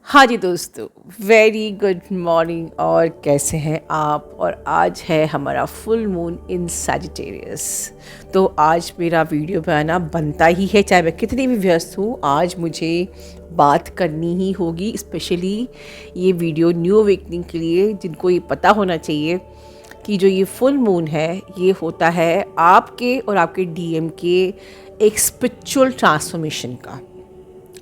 हाँ जी दोस्तों, very good morning. और कैसे हैं आप? और आज है हमारा फुल मून इन सैजिटेरियस। तो आज मेरा वीडियो बनाना बनता ही है, चाहे मैं कितनी भी व्यस्त हूँ। आज मुझे बात करनी ही होगी, स्पेशली ये वीडियो न्यू अवेकनिंग के लिए, जिनको ये पता होना चाहिए कि जो ये फुल मून है ये होता है आपके और आपके डीएम के एक स्पिरिचुअल ट्रांसफॉर्मेशन का।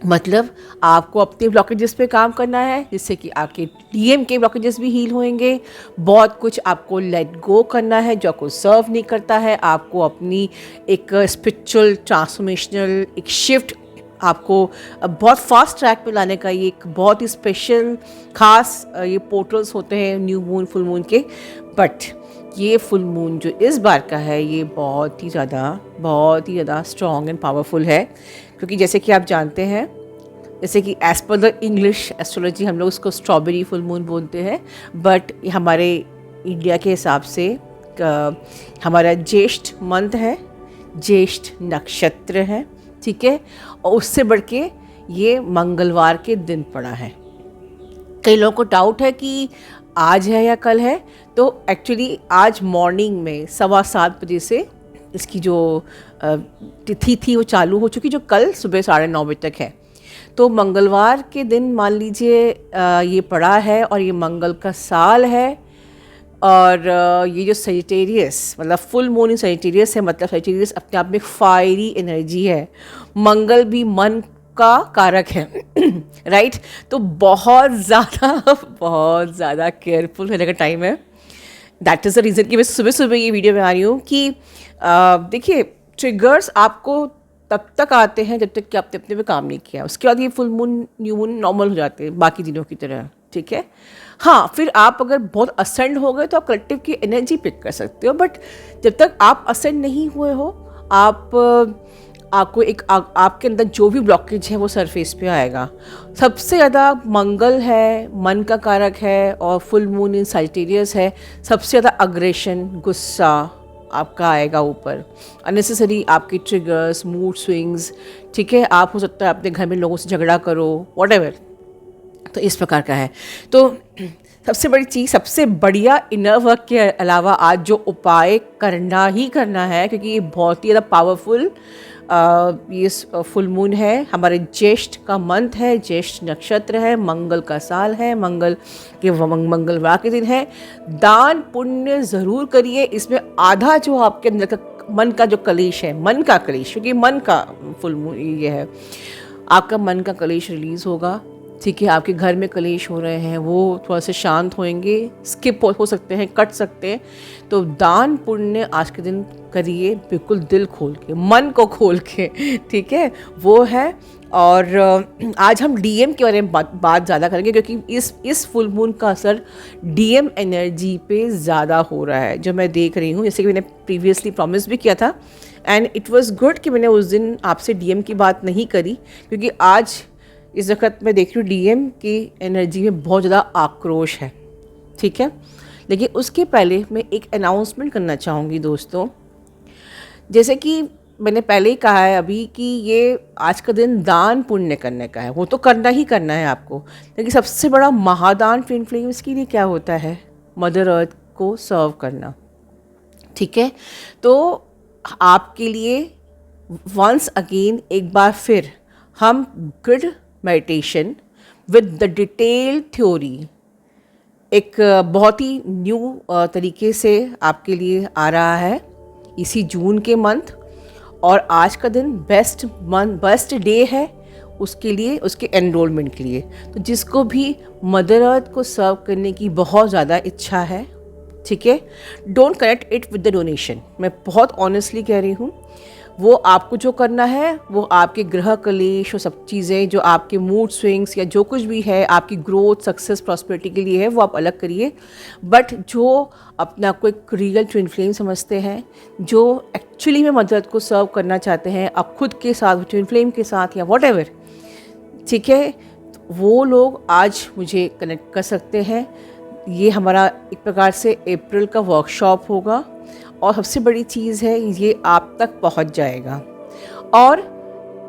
मतलब आपको अपने ब्लॉकेजेस पे काम करना है, जिससे कि आपके डीएम के ब्लॉकेजेस भी हील होंगे। बहुत कुछ आपको लेट गो करना है जो आपको सर्व नहीं करता है। आपको अपनी एक स्पिरिचुअल ट्रांसफॉर्मेशनल एक शिफ्ट आपको बहुत फास्ट ट्रैक पे लाने का ये एक बहुत ही स्पेशल खास ये पोर्टल्स होते हैं न्यू मून फुल मून के। बट ये फुल मून जो इस बार का है ये बहुत ही ज़्यादा स्ट्रॉन्ग एंड पावरफुल है, क्योंकि जैसे कि आप जानते हैं, जैसे कि as per the English astrology हम लोग उसको स्ट्रॉबेरी फुल मून बोलते हैं, बट हमारे इंडिया के हिसाब से हमारा ज्येष्ठ मंथ है, ज्येष्ठ नक्षत्र है, ठीक है। और उससे बढ़ के ये मंगलवार के दिन पड़ा है। कई लोगों को डाउट है कि आज है या कल है, तो एक्चुअली आज मॉर्निंग में 7:15 से इसकी जो तिथि थी वो चालू हो चुकी, जो कल सुबह 9:30 बजे तक है। तो मंगलवार के दिन मान लीजिए ये पड़ा है और ये मंगल का साल है। और ये जो सजिटेरियस मतलब फुल मून इन सजिटेरियस है, मतलब सजिटेरियस अपने आप में फायरी एनर्जी है। मंगल भी मन का कारक है राइट। तो बहुत ज़्यादा केयरफुल होने का टाइम है। दैट इज़ द रीज़न कि मैं सुबह सुबह ये वीडियो बना रही हूँ कि देखिए, ट्रिगर्स आपको तब तक आते हैं जब तक कि आपने अपने पे काम नहीं किया। उसके बाद ये full moon new moon normal हो जाते हैं बाकी दिनों की तरह, ठीक है। हाँ, फिर आप अगर बहुत असेंड हो गए तो आप कलेक्टिव की एनर्जी पिक कर सकते हो, बट जब तक आप असेंड नहीं हुए हो आपको आपके अंदर जो भी ब्लॉकेज है वो सरफेस पे आएगा। सबसे ज़्यादा मंगल है, मन का कारक है, और फुल मून इन सजिटेरियस है। सबसे ज़्यादा अग्रेशन, गुस्सा आपका आएगा ऊपर, अननेसेसरी आपके ट्रिगर्स, मूड स्विंग्स, ठीक है। आप हो सकता है अपने घर में लोगों से झगड़ा करो, व्हाटएवर। तो इस प्रकार का है। तो सबसे बड़ी चीज़, सबसे बढ़िया इनर वर्क के अलावा आज जो उपाय करना ही करना है, क्योंकि ये बहुत ही ज़्यादा पावरफुल ये फुल मून है। हमारे ज्येष्ठ का मंथ है, ज्येष्ठ नक्षत्र है, मंगल का साल है, मंगलवार के दिन है। दान पुण्य ज़रूर करिए। इसमें आधा जो आपके अंदर का मन का जो कलेश है, मन का कलेश, क्योंकि मन का फुल मून ये है, आपका मन का कलेश रिलीज़ होगा, ठीक है। आपके घर में कलेश हो रहे हैं वो थोड़ा से शांत होंगे, स्किप हो सकते हैं, कट सकते हैं। तो दान पुण्य आज के दिन करिए, बिल्कुल दिल खोल के, मन को खोल के, ठीक है, वो है। और आज हम डीएम के बारे में बात ज़्यादा करेंगे, क्योंकि इस फुल मून का असर डीएम एनर्जी पे ज़्यादा हो रहा है, जो मैं देख रही हूँ। जैसे कि मैंने प्रीवियसली प्रॉमिस भी किया था, एंड इट वाज गुड कि मैंने उस दिन आपसे डीएम की बात नहीं करी, क्योंकि आज इस वक्त मैं देख रही हूँ डीएम की एनर्जी में बहुत ज़्यादा आक्रोश है, ठीक है। लेकिन उसके पहले मैं एक अनाउंसमेंट करना चाहूँगी दोस्तों। जैसे कि मैंने पहले ही कहा है अभी कि ये आज का दिन दान पुण्य करने का है, वो तो करना ही करना है आपको। लेकिन सबसे बड़ा महादान ट्विन फ्लेम्स के लिए क्या होता है? मदर अर्थ को सर्व करना, ठीक है। तो आपके लिए वंस अगेन एक बार फिर हम good meditation with the detail theory एक बहुत ही न्यू तरीके से आपके लिए आ रहा है इसी जून के मंथ। और आज का दिन बेस्ट डे है उसके लिए, उसके एनरोलमेंट के लिए। तो जिसको भी मदर अर्थ को सर्व करने की बहुत ज़्यादा इच्छा है, ठीक है, don't connect it with the donation. मैं बहुत ऑनेस्टली कह रही हूँ, वो आपको जो करना है वो आपके ग्रह कलेश और सब चीज़ें जो आपके मूड स्विंग्स या जो कुछ भी है आपकी ग्रोथ, सक्सेस, प्रॉस्पेरिटी के लिए है, वो आप अलग करिए। बट जो अपने आप को एक रियल ट्विन फ्लेम समझते हैं, जो एक्चुअली में मदर अर्थ को सर्व करना चाहते हैं, आप खुद के साथ, ट्विन फ्लेम के साथ या व्हाटएवर, ठीक है, वो लोग आज मुझे कनेक्ट कर सकते हैं। ये हमारा एक प्रकार से अप्रैल का वर्कशॉप होगा, और सबसे बड़ी चीज़ है ये आप तक पहुंच जाएगा। और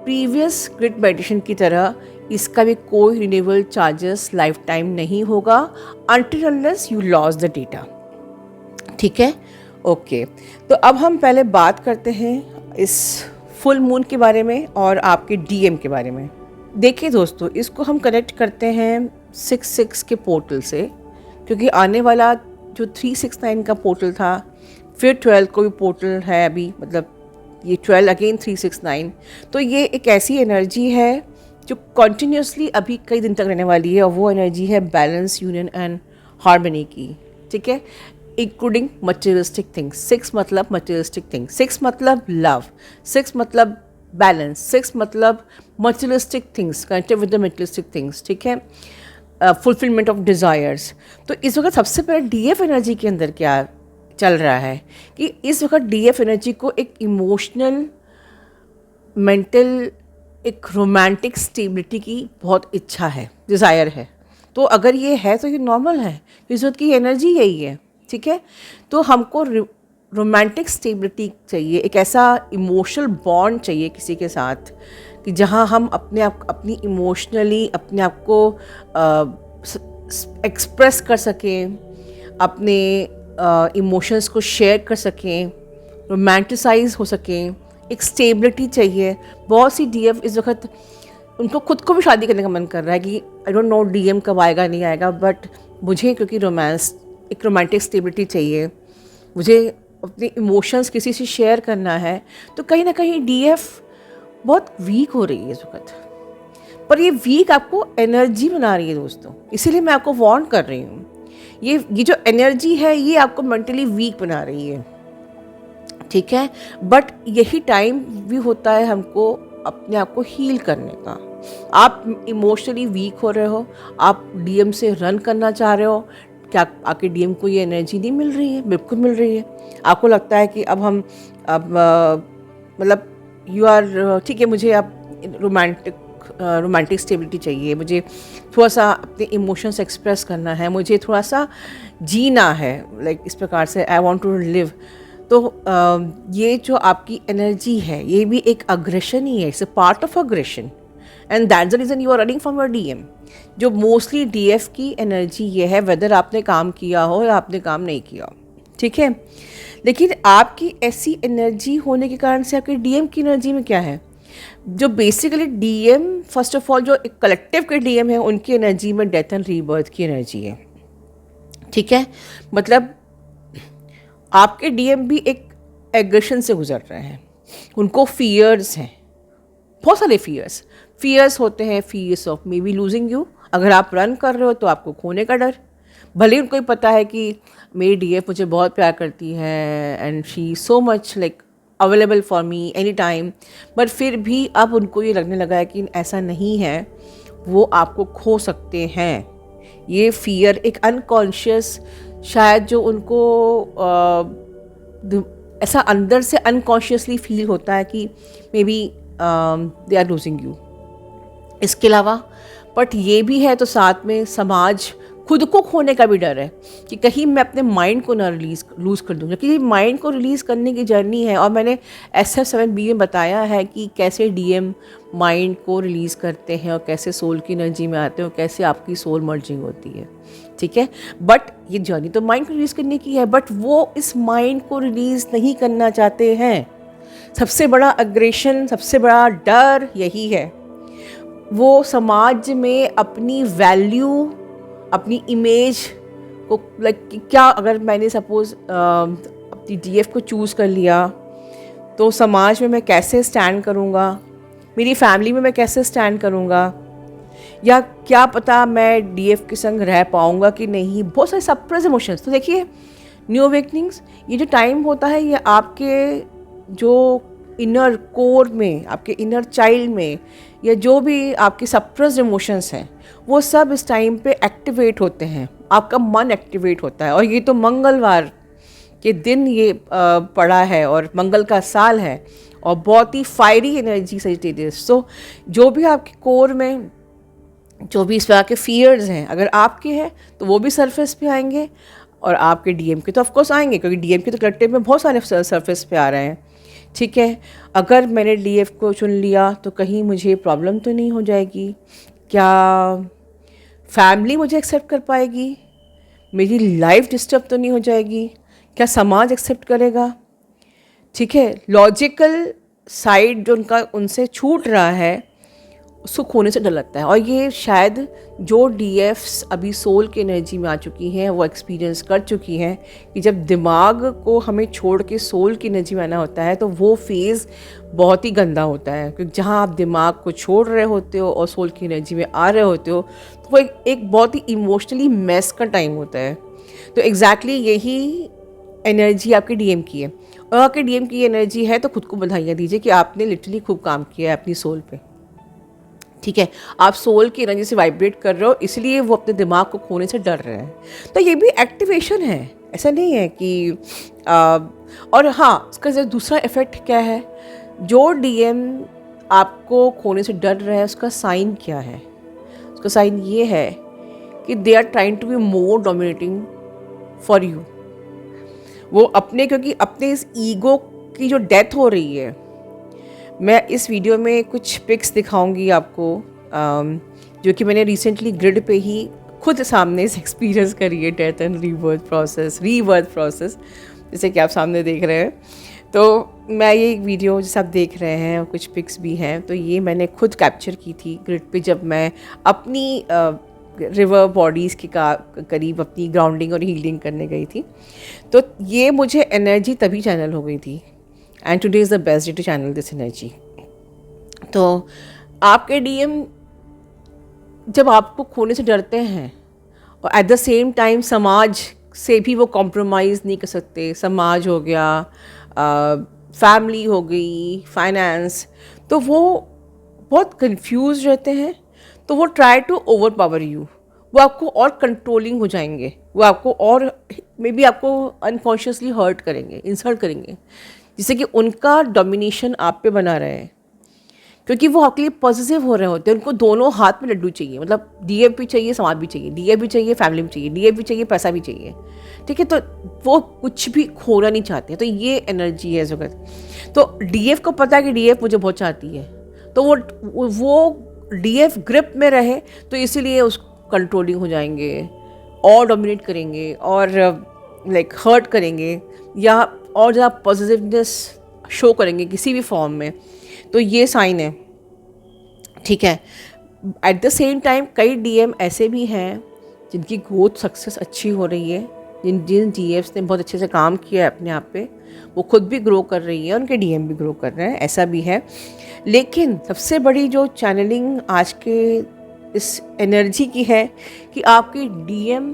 प्रीवियस ग्रिड मेडिटेशन की तरह इसका भी कोई रिन्यूएबल चार्जेस लाइफ टाइम नहीं होगा until unless you loss the data. ठीक है, ओके। तो अब हम पहले बात करते हैं इस फुल मून के बारे में और आपके डीएम के बारे में। देखिए दोस्तों, इसको हम कनेक्ट करते हैं 6-6 के पोर्टल से, क्योंकि आने वाला जो 369 का पोर्टल था, फिर 12 को भी पोर्टल है अभी, मतलब ये 12 अगेन 369। तो ये एक ऐसी एनर्जी है जो कॉन्टीन्यूसली अभी कई दिन तक रहने वाली है, और वो एनर्जी है बैलेंस, यूनियन एंड हार्मनी की। ठीक है, इंक्लूडिंग मटेरियलिस्टिक थिंग्स। 6 मतलब मटेरियलिस्टिक थिंग्स, 6 मतलब लव, 6 मतलब बैलेंस, 6 मतलब materialistic things, connected with the materialistic things. ठीक है, फुलफिलमेंट ऑफ डिज़ायर्स। तो इस वक्त सबसे पहले डीएफ एनर्जी के अंदर क्या चल रहा है कि इस वक्त डीएफ एनर्जी को एक इमोशनल, मेंटल, एक रोमांटिक स्टेबिलिटी की बहुत इच्छा है, डिज़ायर है। तो अगर ये है तो ये नॉर्मल है, इस वक्त की एनर्जी यही है। ठीक है, तो हमको रोमांटिक स्टेबिलिटी चाहिए, एक ऐसा इमोशनल बॉन्ड चाहिए किसी के साथ कि जहाँ हम अपनी इमोशनली अपने आप को एक्सप्रेस कर सकें, अपने इमोशंस को शेयर कर सकें, रोमांटिसाइज हो सकें, एक स्टेबिलिटी चाहिए। बहुत सी डीएफ इस वक्त उनको खुद को भी शादी करने का मन कर रहा है कि आई डोंट नो डीएम कब आएगा नहीं आएगा, बट मुझे क्योंकि रोमांस, एक रोमांटिक स्टेबिलिटी चाहिए, मुझे अपने इमोशंस किसी से शेयर करना है। तो कहीं ना कहीं डीएफ बहुत वीक हो रही है इस वक्त, पर ये वीक आपको एनर्जी बना रही है दोस्तों, इसीलिए मैं आपको वार्न कर रही हूँ। ये जो एनर्जी है ये आपको मेंटली वीक बना रही है। ठीक है, बट यही टाइम भी होता है हमको अपने आप को हील करने का। आप इमोशनली वीक हो रहे हो, आप डीएम से रन करना चाह रहे हो, क्या आपके डीएम को ये एनर्जी नहीं मिल रही है? बिल्कुल मिल रही है। आपको लगता है कि अब मतलब यू आर ठीक है, मुझे अब रोमांटिक स्टेबिलिटी चाहिए, मुझे थोड़ा सा अपने इमोशंस एक्सप्रेस करना है, मुझे थोड़ा सा जीना है, लाइक इस प्रकार से आई वांट टू लिव। तो ये जो आपकी एनर्जी है ये भी एक अग्रेशन ही है, it's a part of aggression, and that's the reason you are running from your DM. जो मोस्टली डीएफ की एनर्जी ये है, वेदर आपने काम किया हो या आपने काम नहीं किया हो। ठीक है, लेकिन आपकी ऐसी एनर्जी होने के कारण से आपके डीएम की एनर्जी में क्या है, जो basically DM first of all जो एक कलेक्टिव के डीएम है उनकी एनर्जी में डेथ एंड रीबर्थ की एनर्जी है। ठीक है, मतलब आपके डीएम भी एक एग्रेशन से गुजर रहे हैं, उनको फियर्स हैं, बहुत सारे फियर्स होते हैं। Fears of maybe losing you, अगर आप रन कर रहे हो तो आपको खोने का डर, भले उनको ही पता है कि मेरी डीएफ मुझे बहुत प्यार करती है and she so much like available for me any time, but फिर भी अब उनको ये लगने लगा है कि ऐसा नहीं है, वो आपको खो सकते हैं। ये फियर एक अनकॉन्शियस, शायद जो उनको ऐसा अंदर से अनकॉन्शियसली फील होता है कि maybe they are losing you. इसके अलावा बट ये भी है, तो साथ में समाज, खुद को खोने का भी डर है कि कहीं मैं अपने माइंड को ना लूज़ कर दूँ, क्योंकि माइंड को रिलीज़ करने की जर्नी है। और मैंने SF7B में बताया है कि कैसे डीएम माइंड को रिलीज़ करते हैं और कैसे सोल की एनर्जी में आते हैं और कैसे आपकी सोल मर्जिंग होती है। ठीक है, बट ये जर्नी तो माइंड को रिलीज़ करने की है, बट वो इस माइंड को रिलीज़ नहीं करना चाहते हैं। सबसे बड़ा अग्रेशन, सबसे बड़ा डर यही है। वो समाज में अपनी वैल्यू, अपनी इमेज को लाइक क्या, अगर मैंने सपोज़ अपनी डीएफ को चूज़ कर लिया तो समाज में मैं कैसे स्टैंड करूँगा, मेरी फैमिली में मैं कैसे स्टैंड करूँगा, या क्या पता मैं डीएफ के संग रह पाऊँगा कि नहीं। बहुत सारे सप्रेस इमोशंस। तो देखिए, न्यू अवेकनिंग्स, ये जो टाइम होता है ये आपके जो इनर कोर में, आपके इनर चाइल्ड में, या जो भी आपके सप्रेस्ड इमोशंस हैं वो सब इस टाइम पे एक्टिवेट होते हैं, आपका मन एक्टिवेट होता है। और ये तो मंगलवार के दिन ये पड़ा है और मंगल का साल है और बहुत ही फायरी एनर्जी सजिटेरियस। तो जो भी आपके कोर में जो भी इस तरह के फियर्स हैं, अगर आपके हैं तो वो भी सरफेस पे आएंगे, और आपके डीएम के तो ऑफकोर्स आएंगे, क्योंकि डीएम के तो कलेक्टिव में बहुत सारे सरफेस पे आ रहे हैं। ठीक है, अगर मैंने डीएफ को चुन लिया तो कहीं मुझे प्रॉब्लम तो नहीं हो जाएगी, क्या फैमिली मुझे एक्सेप्ट कर पाएगी? मेरी लाइफ डिस्टर्ब तो नहीं हो जाएगी? क्या समाज एक्सेप्ट करेगा? ठीक है, लॉजिकल साइड जो उनका उनसे छूट रहा है, उसको खोने से डर लगता है। और ये शायद जो डीएफ्स अभी सोल की एनर्जी में आ चुकी हैं वो एक्सपीरियंस कर चुकी हैं कि जब दिमाग को हमें छोड़ के सोल की एनर्जी में आना होता है तो वो फेज़ बहुत ही गंदा होता है, क्योंकि जहाँ आप दिमाग को छोड़ रहे होते हो और सोल की एनर्जी में आ रहे होते हो तो वो एक बहुत ही इमोशनली मेस का टाइम होता है। तो एग्जैक्टली यही एनर्जी आपके डीएम की है, और आपके डीएम की एनर्जी है तो खुद को बधाइयाँ दीजिए कि आपने लिटरली खूब काम किया है अपनी सोल पे। ठीक है, आप सोल की एनर्जी से वाइब्रेट कर रहे हो, इसलिए वो अपने दिमाग को खोने से डर रहे हैं। तो ये भी एक्टिवेशन है, ऐसा नहीं है कि और हाँ, इसका जो दूसरा इफेक्ट क्या है, जो डीएम आपको खोने से डर रहा है उसका साइन क्या है? उसका साइन ये है कि they are trying to be more dominating for you. वो अपने, क्योंकि अपने इस ईगो की जो डेथ हो रही है, मैं इस वीडियो में कुछ पिक्स दिखाऊंगी आपको जो कि मैंने रिसेंटली ग्रिड पे ही खुद सामने से एक्सपीरियंस करी है, डेथ एंड रीबर्थ प्रोसेस जैसे कि आप सामने देख रहे हैं। तो मैं ये वीडियो जैसे आप देख रहे हैं और कुछ पिक्स भी हैं, तो ये मैंने खुद कैप्चर की थी ग्रिड पे जब मैं अपनी रिवर बॉडीज़ के करीब अपनी ग्राउंडिंग और हीलिंग करने गई थी। तो ये मुझे एनर्जी तभी चैनल हो गई थी, and today is the best day to channel this energy. तो आपके डीएम जब आपको खोने से डरते हैं और एट द सेम टाइम समाज से भी वो कॉम्प्रोमाइज़ नहीं कर सकते, समाज हो गया, फैमिली हो गई, फाइनेंस, तो वो बहुत कंफ्यूज रहते हैं। तो वो try to overpower you, वो आपको और कंट्रोलिंग हो जाएंगे, वो आपको और मे बी आपको अनकॉन्शियसली हर्ट करेंगे, इंसल्ट करेंगे, जिससे कि उनका डोमिनेशन आप पे बना रहे, क्योंकि वो आपके लिए पॉजिटिव हो रहे होते हैं। उनको दोनों हाथ में लड्डू चाहिए, मतलब डीएफ भी चाहिए, समाज भी चाहिए, डीएफ भी चाहिए, फैमिली भी चाहिए, डीएफ भी चाहिए, पैसा भी चाहिए। ठीक है, तो वो कुछ भी खोना नहीं चाहते। तो ये एनर्जी है जगत। तो डीएफ को पता है कि डीएफ मुझे बहुत चाहती है, तो वो डीएफ ग्रिप में रहे, तो इसीलिए उस कंट्रोलिंग हो जाएंगे और डोमिनेट करेंगे और लाइक हर्ट करेंगे, या और ज़्यादा पॉजिटिवनेस शो करेंगे किसी भी फॉर्म में। तो ये साइन है। ठीक है, एट द सेम टाइम कई डीएम ऐसे भी हैं जिनकी ग्रोथ सक्सेस अच्छी हो रही है, जिन डीएम्स ने बहुत अच्छे से काम किया है अपने आप पे, वो खुद भी ग्रो कर रही है, उनके डीएम भी ग्रो कर रहे हैं, ऐसा भी है। लेकिन सबसे बड़ी जो चैनलिंग आज के इस एनर्जी की है कि आपके डीएम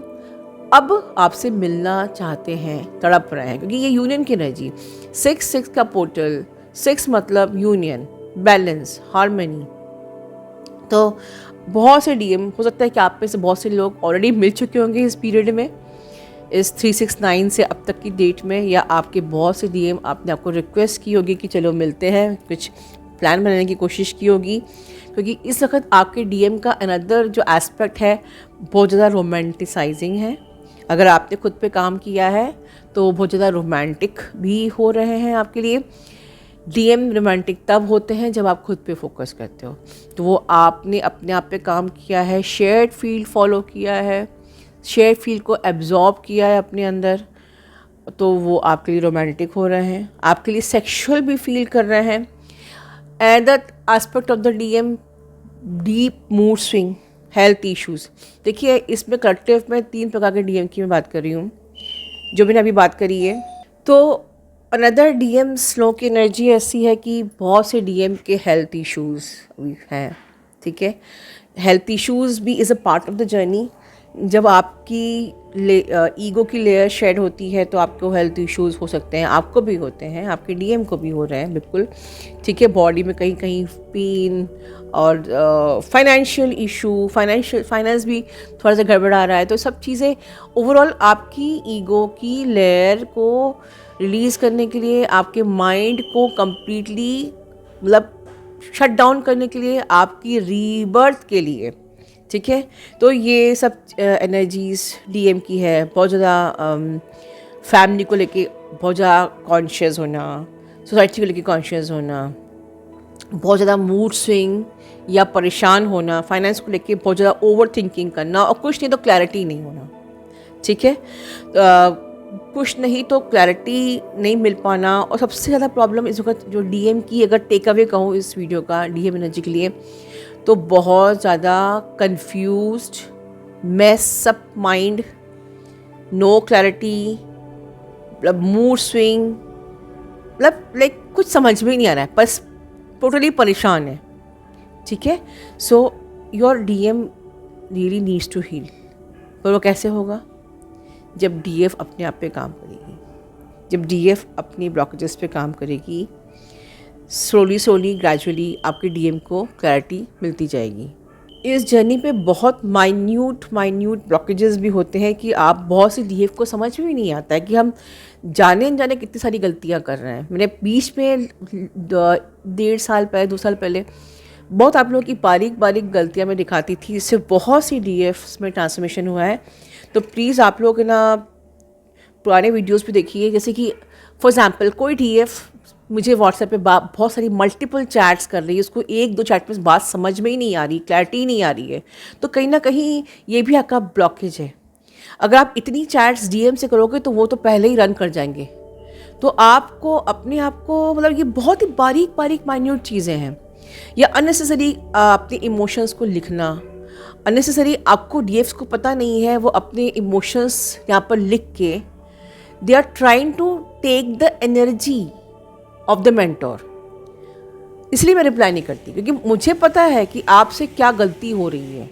अब आपसे मिलना चाहते हैं, तड़प रहे हैं, क्योंकि ये यूनियन की एनर्जी, 6 का पोर्टल, 6 मतलब यूनियन, बैलेंस, हार्मनी। तो बहुत से डीएम, हो सकता है कि आप में से बहुत से लोग ऑलरेडी मिल चुके होंगे इस पीरियड में, इस 369 से अब तक की डेट में, या आपके बहुत से डीएम आपने आपको रिक्वेस्ट की होगी कि चलो मिलते हैं, कुछ प्लान बनाने की कोशिश की होगी, क्योंकि इस वक्त आपके डीएम का अनदर जो एस्पेक्ट है बहुत ज़्यादा रोमांटिसाइजिंग है। अगर आपने खुद पे काम किया है तो बहुत ज़्यादा रोमांटिक भी हो रहे हैं आपके लिए। डीएम रोमांटिक तब होते हैं जब आप खुद पे फोकस करते हो, तो वो आपने अपने आप पे काम किया है, शेयर्ड फील्ड फॉलो किया है, शेयर्ड फील्ड को एब्जॉर्ब किया है अपने अंदर, तो वो आपके लिए रोमांटिक हो रहे हैं, आपके लिए सेक्सुअल भी फील कर रहे हैं। And that aspect of the DM, deep mood swing, health issues. देखिए, इसमें कलेक्टिव में 3 प्रकार के डीएम की मैं बात कर रही हूँ, जो मैंने अभी बात करी है। तो अनदर डीएम स्लो की एनर्जी ऐसी है कि बहुत से डीएम के हेल्थ इश्यूज़ भी हैं। ठीक है, हेल्थ इश्यूज़ भी is a part of the journey. जब आपकी ईगो की लेयर शेड होती है तो आपको हेल्थ इश्यूज़ हो सकते हैं, आपको भी होते हैं, आपके डीएम को भी हो रहे हैं, बिल्कुल। ठीक है, बॉडी में कहीं कहीं पेन और फाइनेंशियल इशू, फाइनेंस भी थोड़ा सा गड़बड़ा रहा है। तो सब चीज़ें ओवरऑल आपकी ईगो की लेयर को रिलीज़ करने के लिए, आपके माइंड को कम्प्लीटली मतलब शट डाउन करने के लिए, आपकी रीबर्थ के लिए। ठीक है, तो ये सब एनर्जीज़ डीएम की है। बहुत ज़्यादा फैमिली को लेके बहुत ज़्यादा कॉन्शियस होना, सोसाइटी को लेके कॉन्शियस होना, बहुत ज़्यादा मूड स्विंग, या परेशान होना, फाइनेंस को लेके बहुत ज़्यादा ओवर थिंकिंग करना, और कुछ नहीं तो क्लैरिटी नहीं होना। ठीक है, कुछ नहीं तो क्लैरिटी नहीं मिल पाना। और सबसे ज़्यादा प्रॉब्लम इस वक्त जो डीएम की, अगर टेक अवे कहूँ इस वीडियो का डीएम एनर्जी के लिए, तो बहुत ज़्यादा confused, mess up mind, no clarity, मतलब मूड स्विंग, मतलब लाइक कुछ समझ में ही नहीं आ रहा है, बस टोटली परेशान है। ठीक है, so your DM really needs to heal. पर वो कैसे होगा? जब डीएफ अपने आप पे काम करेगी, जब डीएफ अपनी ब्लॉकेजेस पे काम करेगी, स्लोली ग्रेजुअली आपके डीएम को क्लैरिटी मिलती जाएगी। इस जर्नी पे बहुत माइन्यूट ब्लॉकेजेस भी होते हैं कि आप बहुत सी डीएफ को समझ में भी नहीं आता है कि हम जाने अनजाने कितनी सारी गलतियां कर रहे हैं। मैंने बीच में 1.5 साल पहले 2 साल पहले बहुत आप लोगों की बारीक गलतियां मैं दिखाती थी, इससे बहुत सी डीएफ्स में ट्रांसफॉर्मेशन हुआ है। तो प्लीज़ आप लोग ना पुराने वीडियोस भी देखिए। जैसे कि फॉर एग्जांपल कोई डीएफ मुझे व्हाट्सएप पे बहुत सारी मल्टीपल चैट्स कर रही है, उसको 1-2 चैट में बात समझ में ही नहीं आ रही, क्लैरिटी नहीं आ रही है, तो कहीं ना कहीं ये भी आपका ब्लॉकेज है। अगर आप इतनी चैट्स डीएम से करोगे तो वो तो पहले ही रन कर जाएंगे। तो आपको अपने आप को, मतलब ये बहुत ही बारीक माइन्यूट चीज़ें हैं। या अननेसेसरी अपने इमोशंस को लिखना, अननेसेसरी आपको डीएफ्स को पता नहीं है, वो अपने इमोशंस यहाँ पर लिख के they are trying to take the energy of the mentor. इसलिए मैं रिप्लाई नहीं करती, क्योंकि मुझे पता है कि आपसे क्या गलती हो रही है।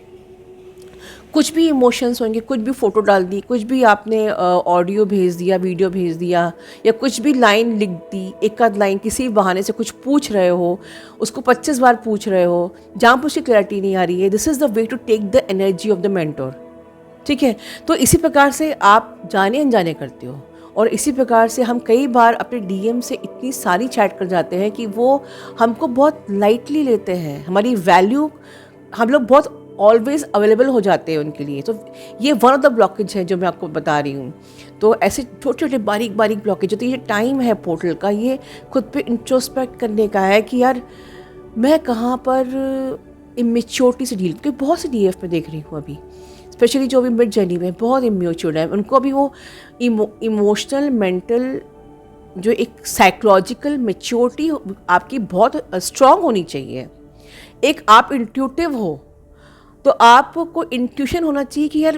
कुछ भी इमोशंस होंगे, कुछ भी फ़ोटो डाल दी, कुछ भी आपने ऑडियो भेज दिया, वीडियो भेज दिया, या कुछ भी लाइन लिख दी, एक आध लाइन किसी बहाने से कुछ पूछ रहे हो, उसको 25 बार पूछ रहे हो, जहाँ पर उसकी क्लैरिटी नहीं आ रही है। This is the way to take the energy of the mentor. ठीक है, तो इसी प्रकार से आप जाने अनजाने करते हो, और इसी प्रकार से हम कई बार अपने डीएम से इतनी सारी चैट कर जाते हैं कि वो हमको बहुत लाइटली लेते हैं, हमारी वैल्यू, हम लोग बहुत ऑलवेज अवेलेबल हो जाते हैं उनके लिए। तो ये वन ऑफ द ब्लॉकेज है जो मैं आपको बता रही हूँ। तो ऐसे छोटे छोटे बारीक ब्लॉकेज होते हैं। ये टाइम है पोर्टल का, ये खुद पे इंट्रोस्पेक्ट करने का है कि यार मैं कहाँ पर इमेच्योरिटी से डील, क्योंकि बहुत सी डीएफ में देख रही हूँ अभी, स्पेशली जो अभी मिड जर्नी में बहुत इम्योच्योर्ड है, उनको अभी वो इमोशनल मेंटल जो एक साइकोलॉजिकल मेच्योरिटी आपकी बहुत स्ट्रांग होनी चाहिए। एक आप इंट्यूटिव हो तो आपको इंट्यूशन होना चाहिए कि यार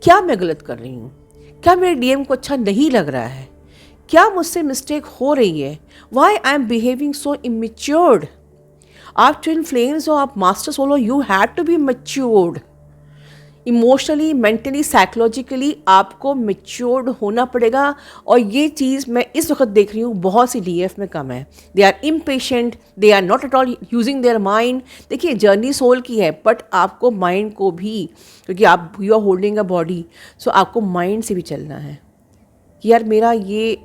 क्या मैं गलत कर रही हूँ, क्या मेरे डीएम को अच्छा नहीं लग रहा है, क्या मुझसे मिस्टेक हो रही है, why I am behaving so immatured. आप ट्विन फ्लेम्स हो, आप मास्टर सोल हो, you had to be matured. Emotionally, mentally, psychologically आपको मैच्योर्ड होना पड़ेगा। और ये चीज़ मैं इस वक्त देख रही हूँ बहुत सी डीएफ में कम है। They are impatient, they are not at all using their mind. देखिए जर्नी सोल की है, बट आपको माइंड को भी, क्योंकि आप you are holding a body, so आपको माइंड से भी चलना है कि यार मेरा ये,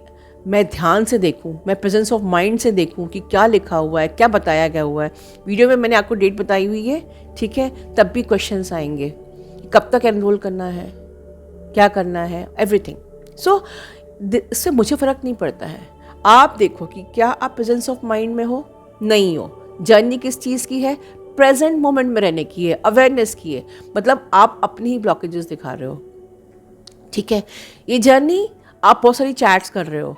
मैं ध्यान से देखूं, मैं प्रेजेंस ऑफ माइंड से देखूं कि क्या लिखा हुआ है, क्या बताया गया हुआ है। वीडियो में मैंने आपको डेट बताई हुई है, ठीक है, तब भी क्वेश्चंस आएंगे, कब तक एनरोल करना है, क्या करना है, एवरीथिंग। सो इससे मुझे फ़र्क नहीं पड़ता है। आप देखो कि क्या आप प्रेजेंस ऑफ माइंड में हो, नहीं हो। जर्नी किस चीज़ की है? प्रेजेंट मोमेंट में रहने की है, अवेयरनेस की है। मतलब आप अपनी ही ब्लॉकेजेस दिखा रहे हो। ठीक है, ये जर्नी, आप बहुत सारी चैट्स कर रहे हो,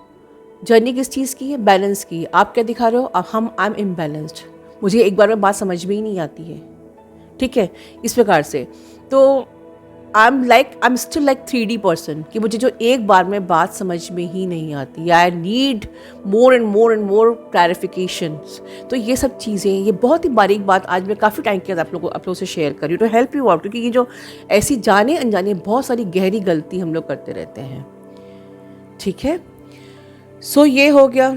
जर्नी किस चीज़ की है? बैलेंस की। आप क्या दिखा रहे हो? आई एम इम्बैलेंस्ड, मुझे एक बार में बात समझ में ही नहीं आती है। ठीक है, इस प्रकार से। तो I am still like 3D person, कि मुझे जो एक बार में बात समझ में ही नहीं आती, I need more and more clarifications. तो ये सब चीज़ें, ये बहुत ही बारीक बात आज मैं काफ़ी टाइम के बाद आप लोगों से शेयर कर रही हूँ, टू हेल्प यू आउट। क्योंकि ये जो ऐसी जाने अनजाने बहुत सारी गहरी गलती हम लोग करते रहते हैं। ठीक है, सो ये हो गया।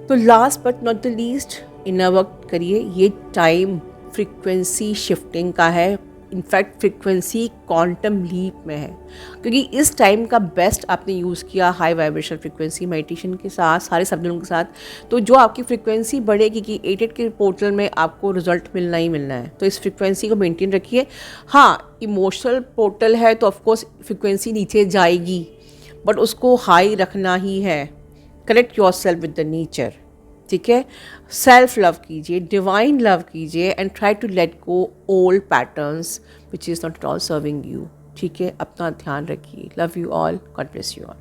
तो last but not the least, इन वक्त करिए, ये टाइम फ्रीक्वेंसी शिफ्टिंग का है। इनफैक्ट फ्रीक्वेंसी क्वांटम लीप में है, क्योंकि इस टाइम का बेस्ट आपने यूज़ किया हाई वाइब्रेशन फ्रीक्वेंसी मेडिटेशन के साथ, सारे सब्जेक्टों के साथ। तो जो आपकी फ्रीक्वेंसी बढ़ेगी कि 88 के पोर्टल में आपको रिजल्ट मिलना ही मिलना है, तो इस फ्रीक्वेंसी को मेंटेन रखिए। हाँ, इमोशनल पोर्टल है तो ऑफकोर्स फ्रीक्वेंसी नीचे जाएगी, बट उसको हाई रखना ही है। Connect yourself with the nature. ठीक है, सेल्फ लव कीजिए, डिवाइन लव कीजिए and try to let go old patterns which is not at all serving you. ठीक है, अपना ध्यान रखिए। Love you all, God bless you all.